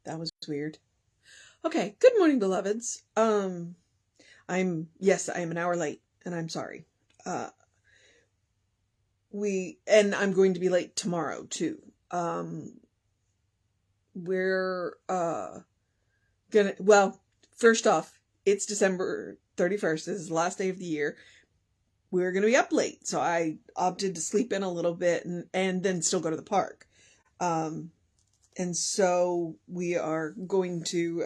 That was weird. Okay, good morning, beloveds. I am an hour late, and I'm sorry. I'm going to be late tomorrow too. We're first off, it's December 31st. This is the last day of the year. We're gonna be up late, so I opted to sleep in a little bit and then still go to the park. And so we are going to,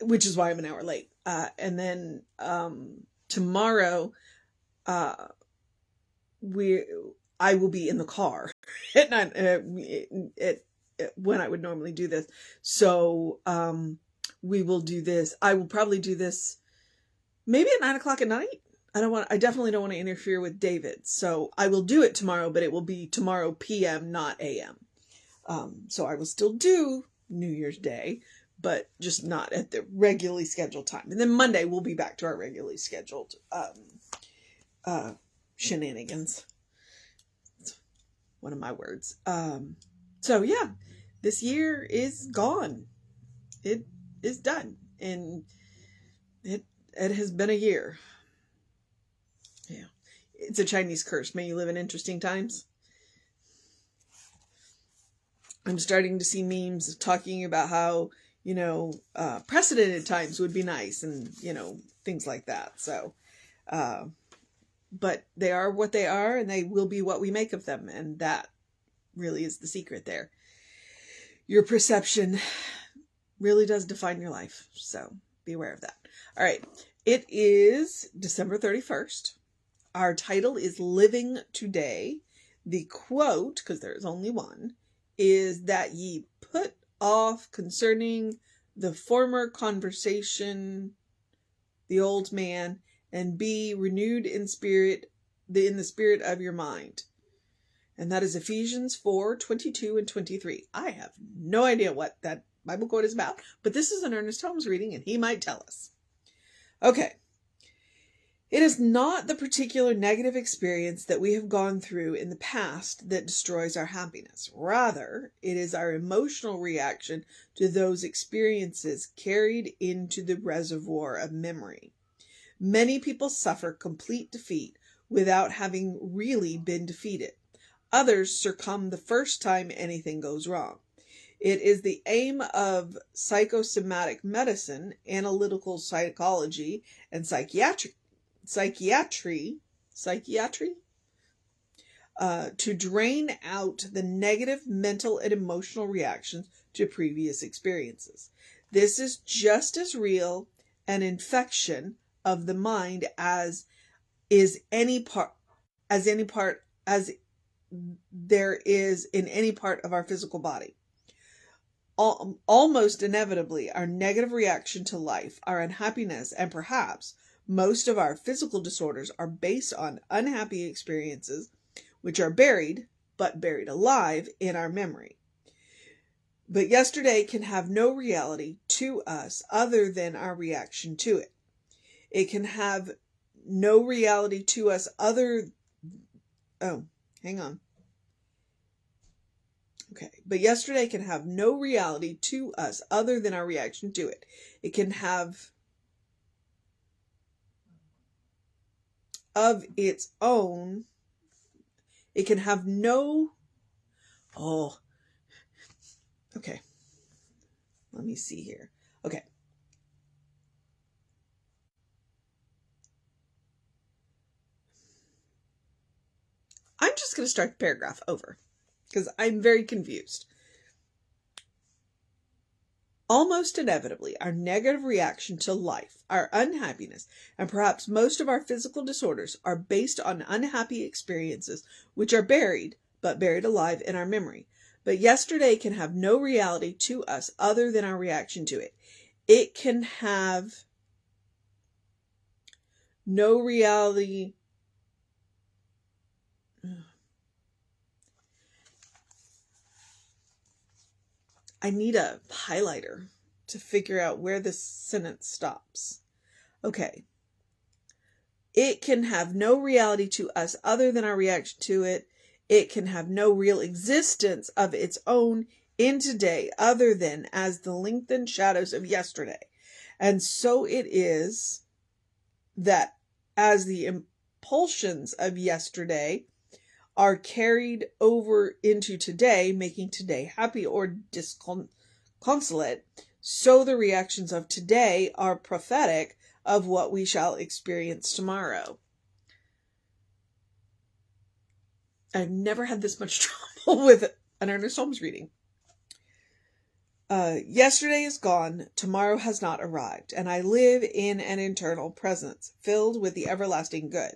which is why I'm an hour late. And then tomorrow, I will be in the car at night, when I would normally do this. So we will do this. I will probably do this maybe at 9:00 at night. I definitely don't want to interfere with David. So I will do it tomorrow, but it will be tomorrow PM, not AM. So I will still do New Year's Day, but just not at the regularly scheduled time. And then Monday we'll be back to our regularly scheduled shenanigans. It's one of my words. So yeah, this year is gone. It is done. And it has been a year. Yeah. It's a Chinese curse. May you live in interesting times. I'm starting to see memes talking about how, precedented times would be nice and, things like that. So, but they are what they are and they will be what we make of them. And that really is the secret there. Your perception really does define your life. So be aware of that. All right. It is December 31st. Our title is Living Today. The quote, because there is only one, is that ye put off concerning the former conversation, the old man, and be renewed in the spirit of your mind. And that is Ephesians 4:22 and 23. I have no idea what that Bible quote is about, but this is an Ernest Holmes reading, and he might tell us. Okay. It is not the particular negative experience that we have gone through in the past that destroys our happiness. Rather, it is our emotional reaction to those experiences carried into the reservoir of memory. Many people suffer complete defeat without having really been defeated. Others succumb the first time anything goes wrong. It is the aim of psychosomatic medicine, analytical psychology, and psychiatry to drain out the negative mental and emotional reactions to previous experiences. This is just as real an infection of the mind as there is in any part of our physical body. Almost inevitably, our negative reaction to life, our unhappiness, and perhaps most of our physical disorders are based on unhappy experiences, which are buried alive in our memory. But yesterday can have no reality to us other than our reaction to it. It can have no reality to us But yesterday can have no reality to us other than our reaction to it. It can have of its own. It can have no. Okay. Let me see here. Okay. I'm just going to start the paragraph over because I'm very confused. Almost inevitably, our negative reaction to life, our unhappiness, and perhaps most of our physical disorders are based on unhappy experiences which are buried alive in our memory. But yesterday can have no reality to us other than our reaction to it. It can have no reality. I need a highlighter to figure out where this sentence stops. Okay. It can have no reality to us other than our reaction to it. It can have no real existence of its own in today other than as the lengthened shadows of yesterday. And so it is that as the impulsions of yesterday are carried over into today, making today happy or disconsolate, so the reactions of today are prophetic of what we shall experience tomorrow. I've never had this much trouble with an Ernest Holmes reading. Yesterday is gone, tomorrow has not arrived, and I live in an eternal presence, filled with the everlasting good.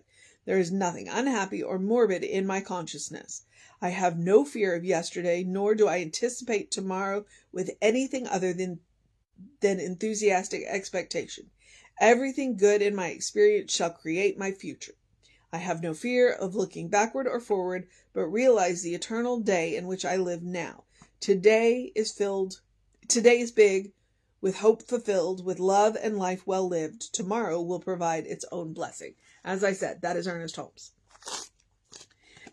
There is nothing unhappy or morbid in my consciousness. I have no fear of yesterday, nor do I anticipate tomorrow with anything other than enthusiastic expectation. Everything good in my experience shall create my future. I have no fear of looking backward or forward, but realize the eternal day in which I live now. Today is big, with hope fulfilled, with love and life well lived. Tomorrow will provide its own blessing. As I said, that is Ernest Holmes.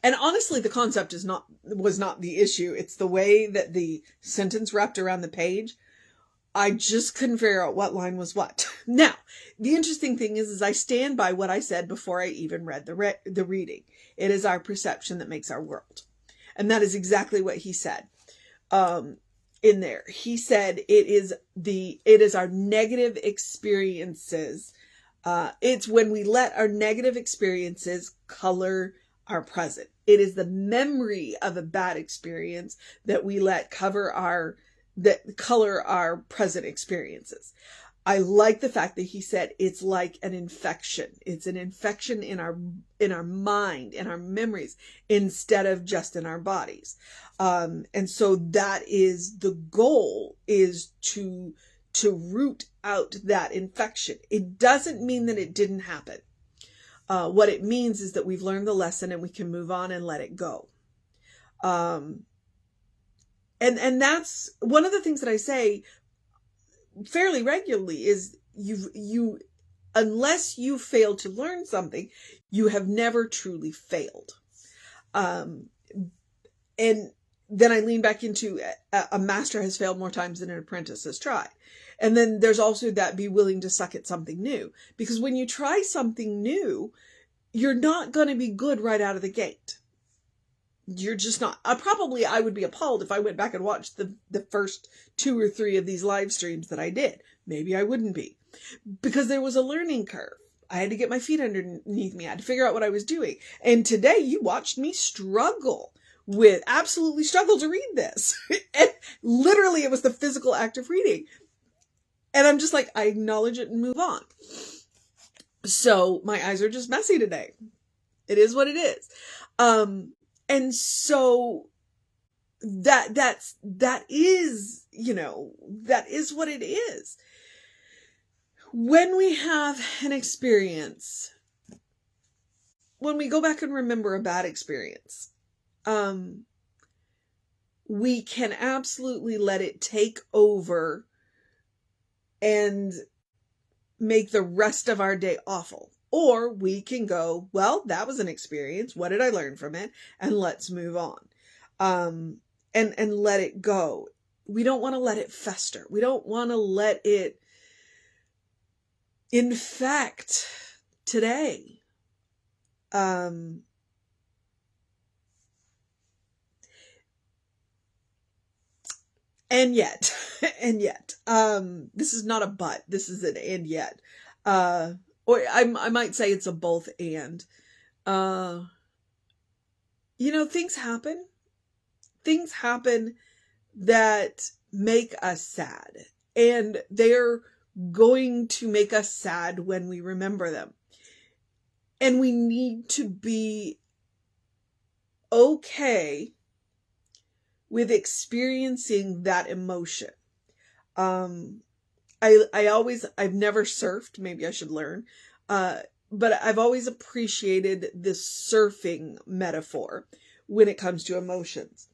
And honestly, the concept was not the issue. It's the way that the sentence wrapped around the page. I just couldn't figure out what line was what. Now, the interesting thing is I stand by what I said before I even read the reading. It is our perception that makes our world. And that is exactly what he said. In there, he said it is our negative experiences. It's when we let our negative experiences color our present. It is the memory of a bad experience that we let color our present experiences. I like the fact that he said it's like an infection. It's an infection in our mind, in our memories, instead of just in our bodies. And so that is the goal, is to root out that infection. It doesn't mean that it didn't happen. What it means is that we've learned the lesson and we can move on and let it go. And that's one of the things that I say fairly regularly is you unless you fail to learn something, you have never truly failed. And then I lean back into a master has failed more times than an apprentice has tried. And then there's also that be willing to suck at something new, because when you try something new, you're not going to be good right out of the gate. You're just not. I would be appalled if I went back and watched the first 2 or 3 of these live streams that I did. Maybe I wouldn't be, because there was a learning curve. I had to get my feet underneath me. I had to figure out what I was doing. And today you watched me absolutely struggle to read this. And literally it was the physical act of reading. And I'm just like, I acknowledge it and move on. So my eyes are just messy today. It is what it is. And so that is what it is. When we have an experience, when we go back and remember a bad experience, we can absolutely let it take over and make the rest of our day awful. Or we can go, well, that was an experience. What did I learn from it? And let's move on. And let it go. We don't want to let it fester. We don't want to let it infect today. And yet, this is not a but, this is an and yet. Or I might say it's a both and. Things happen. Things happen that make us sad. And they're going to make us sad when we remember them. And we need to be okay with experiencing that emotion. I've never surfed. Maybe I should learn. But I've always appreciated this surfing metaphor when it comes to emotions,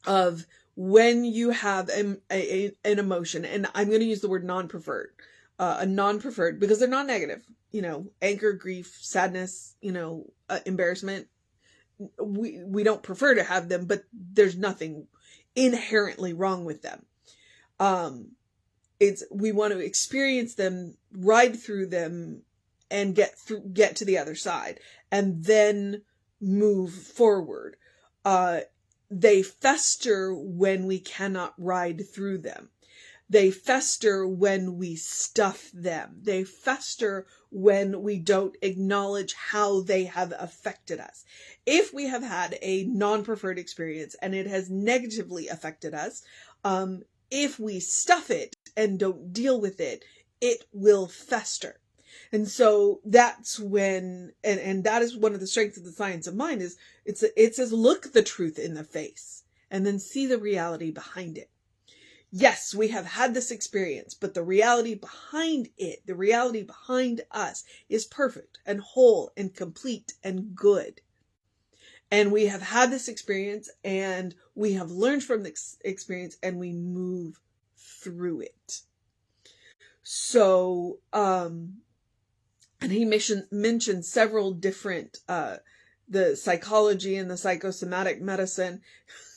of when you have an emotion, and I'm going to use the word non-preferred, because they're not negative, anger, grief, sadness, embarrassment. We don't prefer to have them, but there's nothing inherently wrong with them. We want to experience them, ride through them, and get to the other side, and then move forward. They fester when we cannot ride through them. They fester when we stuff them. They fester when we don't acknowledge how they have affected us. If we have had a non-preferred experience and it has negatively affected us, if we stuff it and don't deal with it, it will fester. And so that's when, and that is one of the strengths of the science of mind, is it says, look the truth in the face and then see the reality behind it. Yes, we have had this experience, but the reality behind it, the reality behind us, is perfect and whole and complete and good. And we have had this experience, and we have learned from this experience, and we move through it. So, and he mentioned several different, the psychology and the psychosomatic medicine.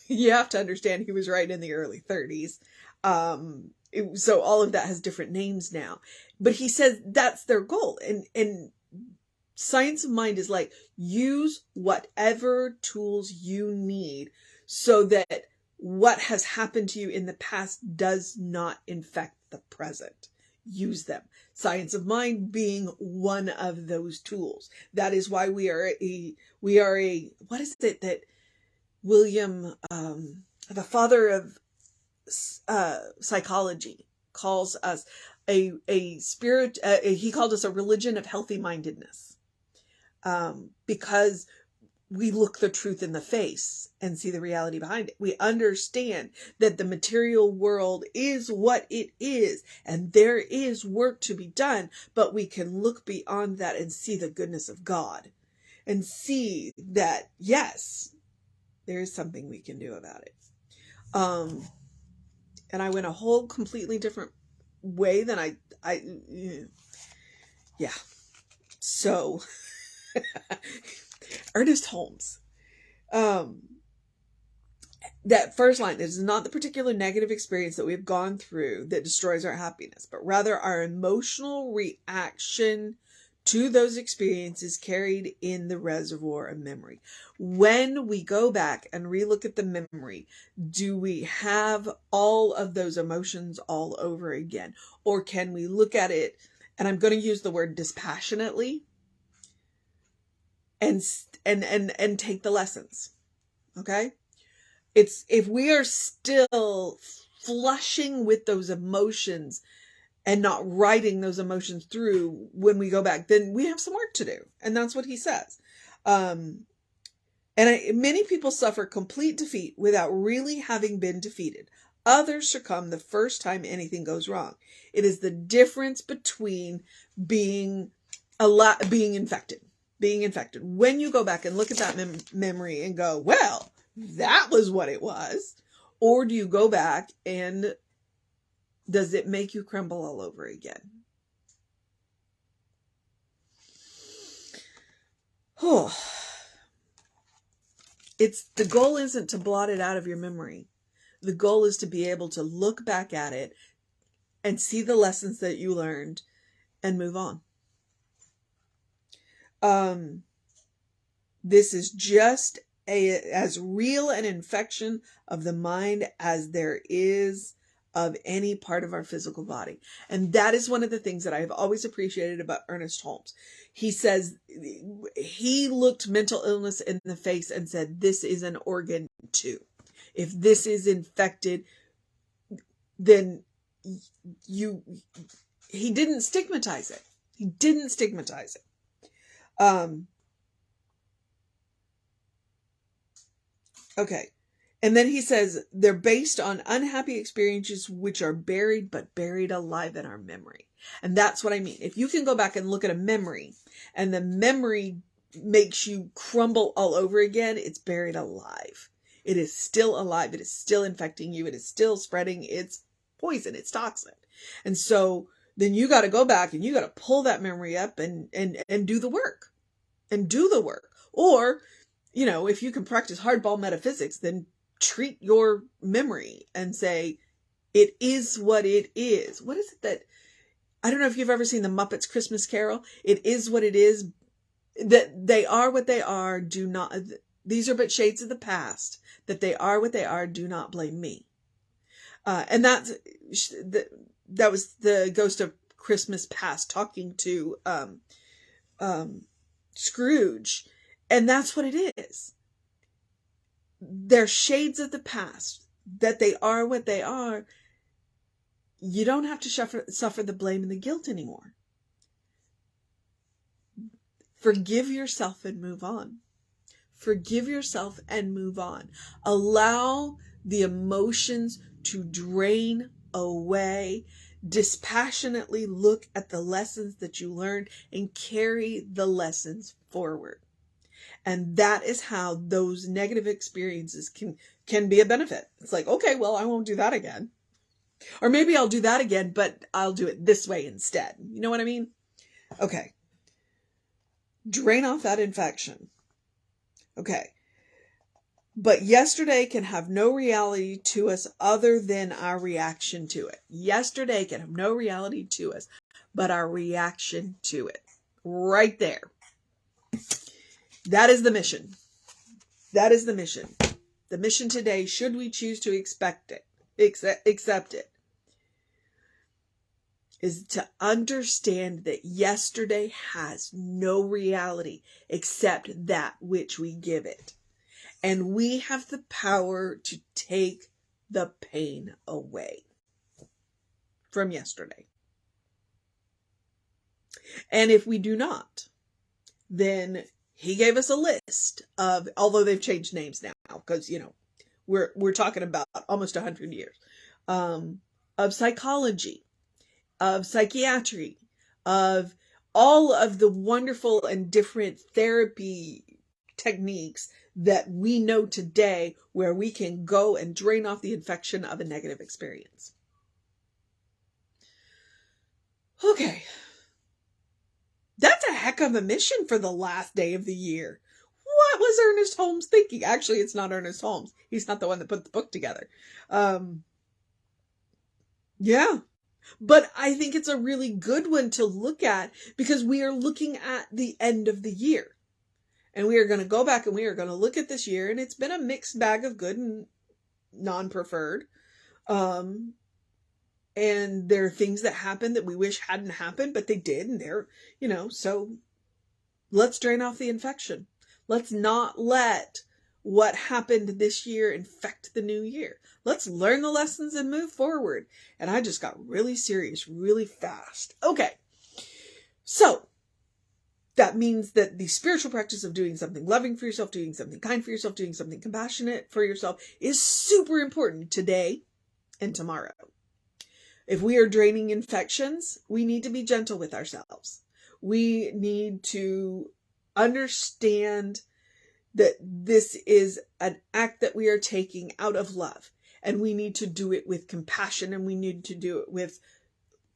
You have to understand he was right in the early 30s. So all of that has different names now, but he says that's their goal. And science of mind is like, use whatever tools you need so that what has happened to you in the past does not infect the present. Use them. Science of mind being one of those tools. That is why we are a, what is it that William, the father of psychology, calls us a spirit, he called us a religion of healthy mindedness, because we look the truth in the face and see the reality behind it. We understand that the material world is what it is, and there is work to be done, but we can look beyond that and see the goodness of God and see that, yes, there is something we can do about it. And I went a whole completely different way than yeah. So, Ernest Holmes, that first line, it is not the particular negative experience that we have gone through that destroys our happiness, but rather our emotional reaction to those experiences carried in the reservoir of memory. When we go back and relook at the memory, do we have all of those emotions all over again? Or can we look at it, and I'm going to use the word dispassionately, and take the lessons? Okay? It's, if we are still flushing with those emotions and not writing those emotions through when we go back, then we have some work to do. And that's what he says. Many people suffer complete defeat without really having been defeated. Others succumb the first time anything goes wrong. It is the difference between being infected. When you go back and look at that memory and go, well, that was what it was. Or do you go back and does it make you crumble all over again? Oh, the goal isn't to blot it out of your memory. The goal is to be able to look back at it and see the lessons that you learned and move on. This is just as real an infection of the mind as there is of any part of our physical body. And that is one of the things that I have always appreciated about Ernest Holmes. He says he looked mental illness in the face and said, this is an organ too. If this is infected, then he didn't stigmatize it. Okay. And then he says they're based on unhappy experiences which are buried alive in our memory. And that's what I mean. If you can go back and look at a memory and the memory makes you crumble all over again, it's buried alive. It is still alive. It is still infecting you. It is still spreading its poison, its toxin. And so then you got to go back and you got to pull that memory up and do the work. Or, if you can practice hardball metaphysics, then treat your memory and say, it is what it is. What is it that, I don't know if you've ever seen the Muppets Christmas Carol. It is what it is. That they are what they are. Do not, these are but shades of the past. That they are what they are. Do not blame me. And that was the ghost of Christmas past talking to Scrooge. And that's what it is. They're shades of the past. That they are what they are. You don't have to suffer the blame and the guilt anymore. Forgive yourself and move on. Forgive yourself and move on. Allow the emotions to drain away. Dispassionately look at the lessons that you learned and carry the lessons forward. And that is how those negative experiences can be a benefit. It's like, okay, well, I won't do that again. Or maybe I'll do that again, but I'll do it this way instead. You know what I mean? Okay. Drain off that infection. Okay. But yesterday can have no reality to us other than our reaction to it. Yesterday can have no reality to us but our reaction to it. Right there. That is the mission. That is the mission. The mission today, should we choose to accept it, is to understand that yesterday has no reality except that which we give it. And we have the power to take the pain away from yesterday. And if we do not, then he gave us a list of, although they've changed names now, because, you know, we're talking about almost 100 years, of psychology, of psychiatry, of all of the wonderful and different therapy techniques that we know today, where we can go and drain off the infection of a negative experience. Okay. That's a heck of a mission for the last day of the year. What was Ernest Holmes thinking? Actually, it's not Ernest Holmes. He's not the one that put the book together. Yeah. But I think it's a really good one to look at, because we are looking at the end of the year. And we are going to go back and we are going to look at this year, and it's been a mixed bag of good and non-preferred. And there are things that happened that we wish hadn't happened, but they did. And they're, you know, so let's drain off the infection. Let's not let what happened this year infect the new year. Let's learn the lessons and move forward. And I just got really serious really fast. Okay. So that means that the spiritual practice of doing something loving for yourself, doing something kind for yourself, doing something compassionate for yourself is super important today and tomorrow. If we are draining infections, we need to be gentle with ourselves. We need to understand that this is an act that we are taking out of love, and we need to do it with compassion, and we need to do it with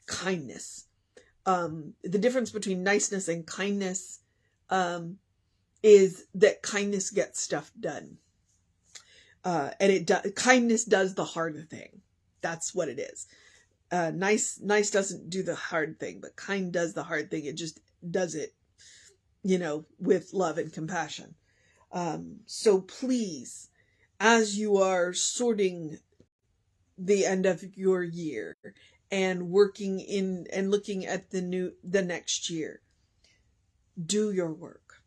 kindness. The difference between niceness and kindness is that kindness gets stuff done. And kindness does the hard thing. That's what it is. Nice doesn't do the hard thing, but kind does the hard thing. It just does it, you know, with love and compassion. So please, as you are sorting the end of your year and working in and looking at the next year, do your work.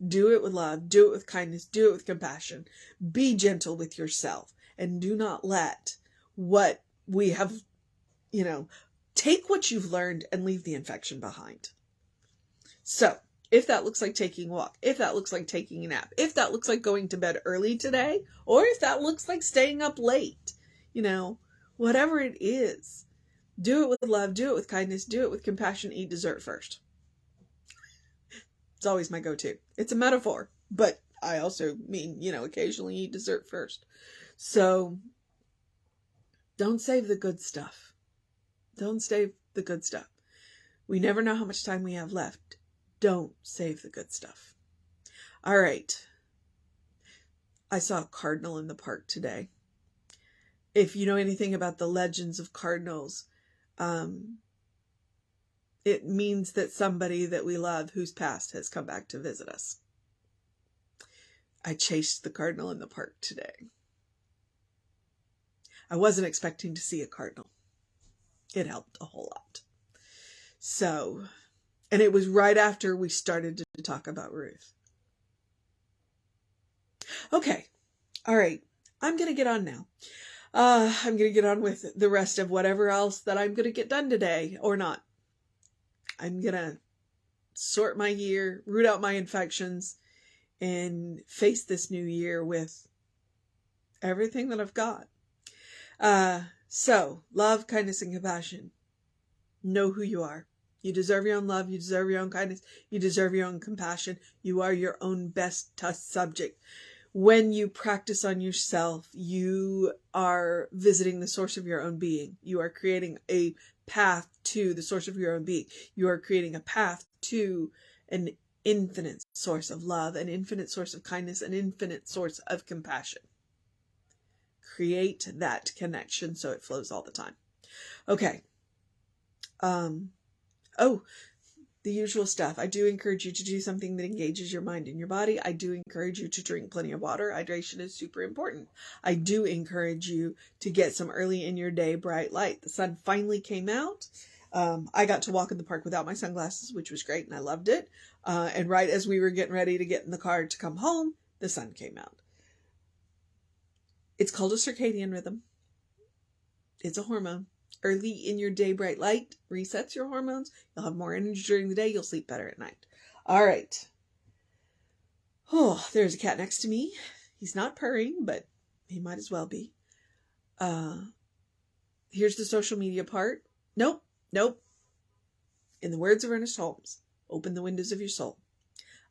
Do it with love, do it with kindness, do it with compassion. Be gentle with yourself, and do not let what we have, you know, take what you've learned and leave the infection behind. So if that looks like taking a walk, if that looks like taking a nap, if that looks like going to bed early today, or if that looks like staying up late, you know, whatever it is, do it with love, do it with kindness, do it with compassion, eat dessert first. It's always my go-to. It's a metaphor, but I also mean, you know, occasionally eat dessert first. So don't save the good stuff. Don't save the good stuff. We never know how much time we have left. Don't save the good stuff. All right. I saw a cardinal in the park today. If you know anything about the legends of cardinals, it means that somebody that we love who's passed has come back to visit us. I chased the cardinal in the park today. I wasn't expecting to see a cardinal. It helped a whole lot. So, and it was right after we started to talk about Ruth. Okay. All right. I'm going to get on now. I'm going to get on with the rest of whatever else that I'm going to get done today or not. I'm going to sort my year, root out my infections, and face this new year with everything that I've got. So, love, kindness, and compassion. Know who you are. You deserve your own love. You deserve your own kindness. You deserve your own compassion. You are your own best test subject. When you practice on yourself, you are visiting the source of your own being. You are creating a path to the source of your own being. You are creating a path to an infinite source of love, an infinite source of kindness, an infinite source of compassion. Create that connection so it flows all the time. Okay. The usual stuff. I do encourage you to do something that engages your mind and your body. I do encourage you to drink plenty of water. Hydration is super important. I do encourage you to get some early in your day bright light. The sun finally came out. I got to walk in the park without my sunglasses, which was great, and I loved it. And right as we were getting ready to get in the car to come home, the sun came out. It's called a circadian rhythm. It's a hormone. Early in your day, bright light resets your hormones. You'll have more energy during the day. You'll sleep better at night. All right. Oh, there's a cat next to me. He's not purring, but he might as well be. Here's the social media part. Nope. In the words of Ernest Holmes, open the windows of your soul.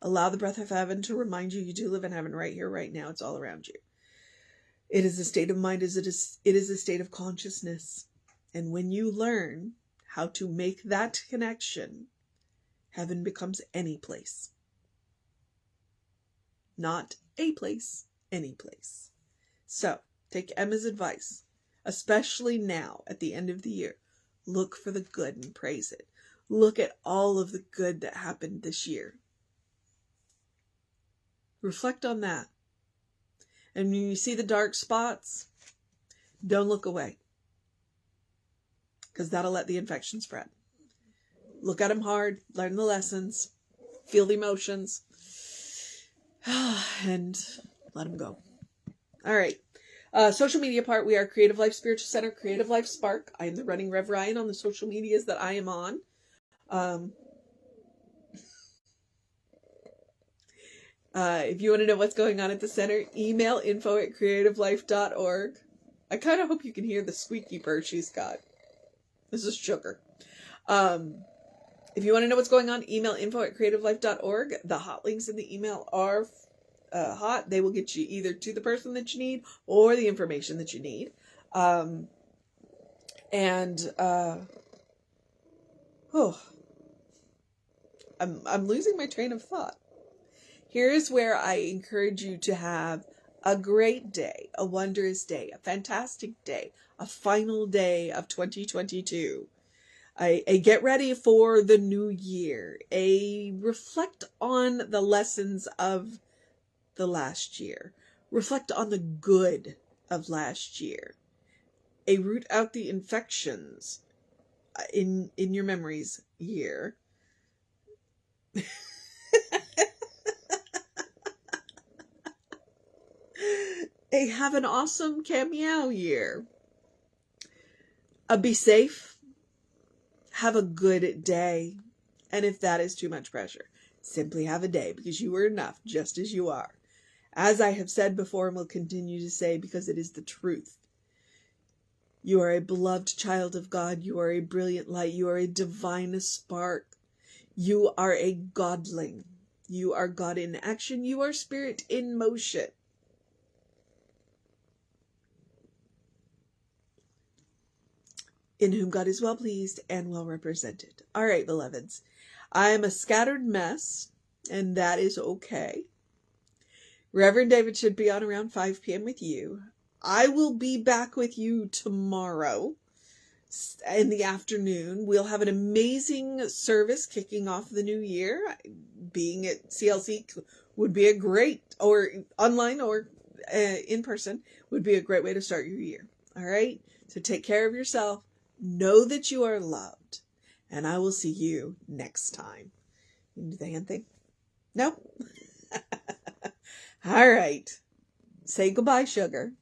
Allow the breath of heaven to remind you do live in heaven right here, right now. It's all around you. It is a state of mind. It is a state of consciousness. And when you learn how to make that connection, heaven becomes any place. Not a place, any place. So, take Emma's advice, especially now at the end of the year. Look for the good and praise it. Look at all of the good that happened this year. Reflect on that. And when you see the dark spots, don't look away. Because that'll let the infection spread. Look at them hard, learn the lessons, feel the emotions, and let them go. All right. Social media part, we are Creative Life Spiritual Center, Creative Life Spark. I am the running Rev Ryan on the social medias that I am on. If you want to know what's going on at the center, email info@creativelife.org. I kind of hope you can hear the squeaky purr she's got. This is sugar. If you want to know what's going on, email info@creativelife.org. The hot links in the email are hot. They will get you either to the person that you need or the information that you need. I'm losing my train of thought. Here's where I encourage you to have a great day, a wondrous day, a fantastic day, a final day of 2022. A get ready for the new year. A reflect on the lessons of the last year. Reflect on the good of last year. A root out the infections in your memories year. A have an awesome cameo year. Be safe. Have a good day. And if that is too much pressure, simply have a day because you are enough just as you are. As I have said before and will continue to say because it is the truth. You are a beloved child of God. You are a brilliant light. You are a divine spark. You are a godling. You are God in action. You are spirit in motion. In whom God is well pleased and well represented. All right, beloveds. I am a scattered mess, and that is okay. Reverend David should be on around 5 p.m. with you. I will be back with you tomorrow in the afternoon. We'll have an amazing service kicking off the new year. Being at CLC would be a great, or online or in person, would be a great way to start your year. All right? So take care of yourself. Know that you are loved. And I will see you next time. You can do the hand thing? No? All right. Say goodbye, sugar.